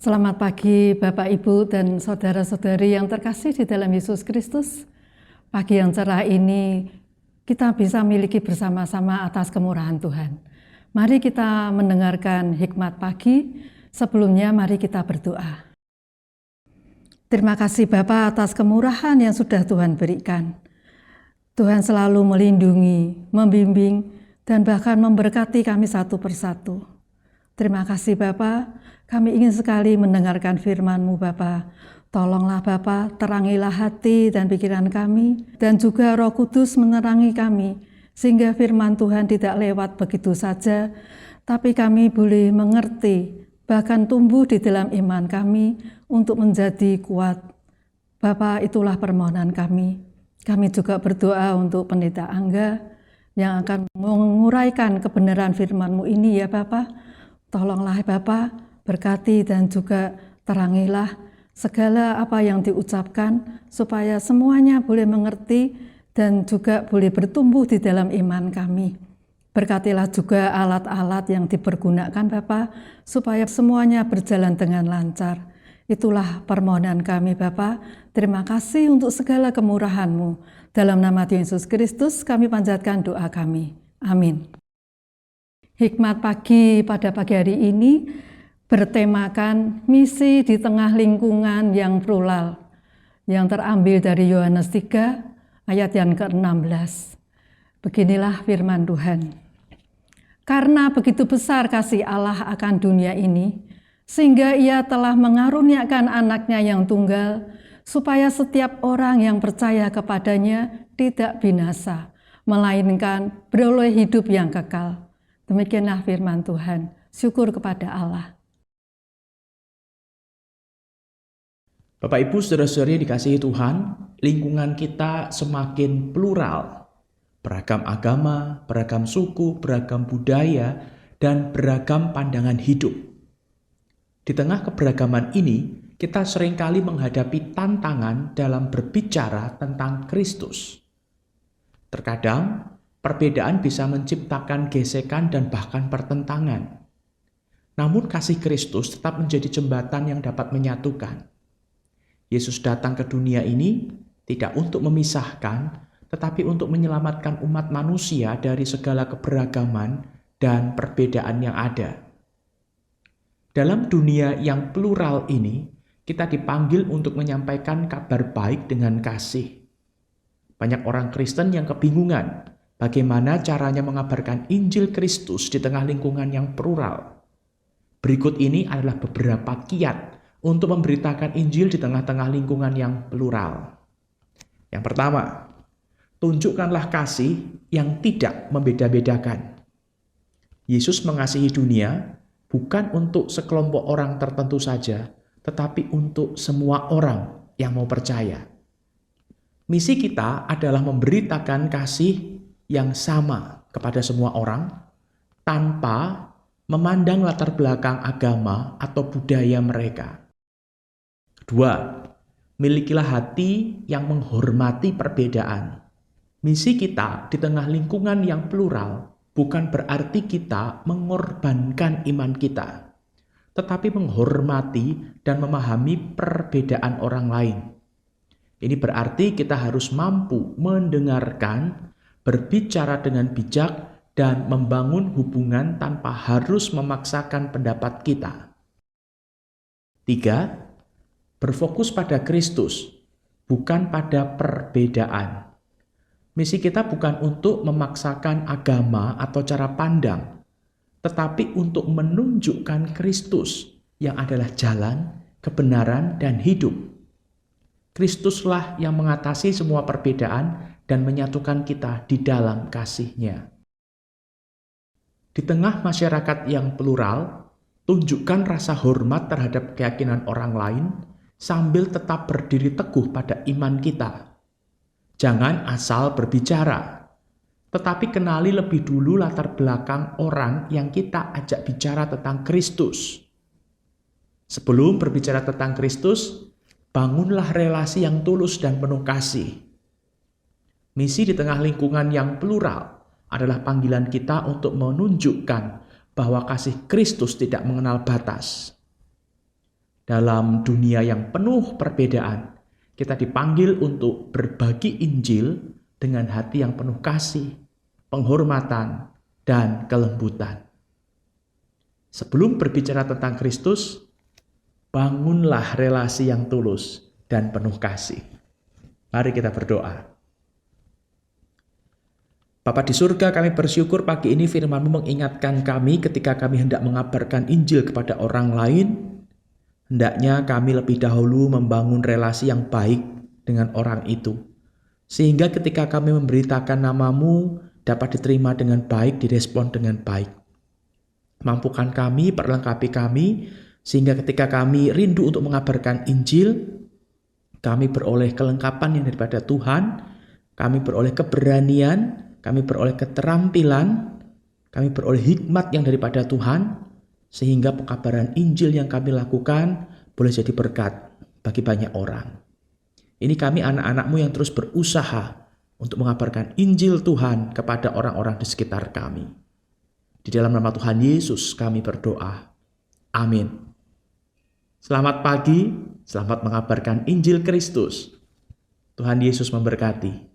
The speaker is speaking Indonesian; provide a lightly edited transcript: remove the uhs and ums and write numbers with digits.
Selamat pagi Bapak, Ibu, dan saudara-saudari yang terkasih di dalam Yesus Kristus. Pagi yang cerah ini kita bisa miliki bersama-sama atas kemurahan Tuhan. Mari kita mendengarkan hikmat pagi. Sebelumnya mari kita berdoa. Terima kasih Bapa atas kemurahan yang sudah Tuhan berikan. Tuhan selalu melindungi, membimbing, dan bahkan memberkati kami satu persatu. Terima kasih Bapa, kami ingin sekali mendengarkan firman-Mu Bapa. Tolonglah Bapa, terangilah hati dan pikiran kami, dan juga Roh Kudus menerangi kami, sehingga firman Tuhan tidak lewat begitu saja, tapi kami boleh mengerti, bahkan tumbuh di dalam iman kami untuk menjadi kuat. Bapa, itulah permohonan kami. Kami juga berdoa untuk Pendeta Angga yang akan menguraikan kebenaran firman-Mu ini ya Bapa. Tolonglah Bapa, berkati dan juga terangilah segala apa yang diucapkan supaya semuanya boleh mengerti dan juga boleh bertumbuh di dalam iman kami. Berkatilah juga alat-alat yang dipergunakan Bapa supaya semuanya berjalan dengan lancar. Itulah permohonan kami Bapa. Terima kasih untuk segala kemurahan-Mu. Dalam nama Tuhan Yesus Kristus kami panjatkan doa kami. Amin. Hikmat pagi pada pagi hari ini bertemakan misi di tengah lingkungan yang plural, yang terambil dari Yohanes 3 ayat yang ke-16. Beginilah firman Tuhan. Karena begitu besar kasih Allah akan dunia ini, sehingga Ia telah mengaruniakan anaknya yang tunggal, supaya setiap orang yang percaya kepadanya tidak binasa, melainkan beroleh hidup yang kekal. Demikianlah firman Tuhan. Syukur kepada Allah. Bapak Ibu saudara-saudari dikasihi Tuhan, lingkungan kita semakin plural. Beragam agama, beragam suku, beragam budaya, dan beragam pandangan hidup. Di tengah keberagaman ini, kita seringkali menghadapi tantangan dalam berbicara tentang Kristus. Terkadang, perbedaan bisa menciptakan gesekan dan bahkan pertentangan. Namun kasih Kristus tetap menjadi jembatan yang dapat menyatukan. Yesus datang ke dunia ini tidak untuk memisahkan, tetapi untuk menyelamatkan umat manusia dari segala keberagaman dan perbedaan yang ada. Dalam dunia yang plural ini, kita dipanggil untuk menyampaikan kabar baik dengan kasih. Banyak orang Kristen yang kebingungan bagaimana caranya mengabarkan Injil Kristus di tengah lingkungan yang plural. Berikut ini adalah beberapa kiat untuk memberitakan Injil di tengah-tengah lingkungan yang plural. Yang pertama, tunjukkanlah kasih yang tidak membeda-bedakan. Yesus mengasihi dunia bukan untuk sekelompok orang tertentu saja, tetapi untuk semua orang yang mau percaya. Misi kita adalah memberitakan kasih yang sama kepada semua orang tanpa memandang latar belakang agama atau budaya mereka. Kedua, milikilah hati yang menghormati perbedaan. Misi kita di tengah lingkungan yang plural bukan berarti kita mengorbankan iman kita, tetapi menghormati dan memahami perbedaan orang lain. Ini berarti kita harus mampu mendengarkan, berbicara dengan bijak, dan membangun hubungan tanpa harus memaksakan pendapat kita. 3. Berfokus pada Kristus, bukan pada perbedaan. Misi kita bukan untuk memaksakan agama atau cara pandang, tetapi untuk menunjukkan Kristus yang adalah jalan, kebenaran, dan hidup. Kristuslah yang mengatasi semua perbedaan dan menyatukan kita di dalam kasih-Nya. Di tengah masyarakat yang plural, tunjukkan rasa hormat terhadap keyakinan orang lain sambil tetap berdiri teguh pada iman kita. Jangan asal berbicara, tetapi kenali lebih dulu latar belakang orang yang kita ajak bicara tentang Kristus. Sebelum berbicara tentang Kristus, bangunlah relasi yang tulus dan penuh kasih. Misi di tengah lingkungan yang plural adalah panggilan kita untuk menunjukkan bahwa kasih Kristus tidak mengenal batas. dalam dunia yang penuh perbedaan, kita dipanggil untuk berbagi Injil dengan hati yang penuh kasih, penghormatan, dan kelembutan. Sebelum berbicara tentang Kristus, bangunlah relasi yang tulus dan penuh kasih. Mari kita berdoa. Bapa di surga, kami bersyukur pagi ini firman-Mu mengingatkan kami ketika kami hendak mengabarkan Injil kepada orang lain. Hendaknya kami lebih dahulu membangun relasi yang baik dengan orang itu. Sehingga ketika kami memberitakan nama-Mu dapat diterima dengan baik, direspon dengan baik. Mampukan kami, perlengkapi kami, sehingga ketika kami rindu untuk mengabarkan Injil, kami beroleh kelengkapan yang daripada Tuhan, kami beroleh keberanian, kami beroleh keterampilan, kami beroleh hikmat yang daripada Tuhan, sehingga pekabaran Injil yang kami lakukan boleh jadi berkat bagi banyak orang. Ini kami anak-anak-Mu yang terus berusaha untuk mengabarkan Injil Tuhan kepada orang-orang di sekitar kami. Di dalam nama Tuhan Yesus kami berdoa. Amin. Selamat pagi, selamat mengabarkan Injil Kristus. Tuhan Yesus memberkati.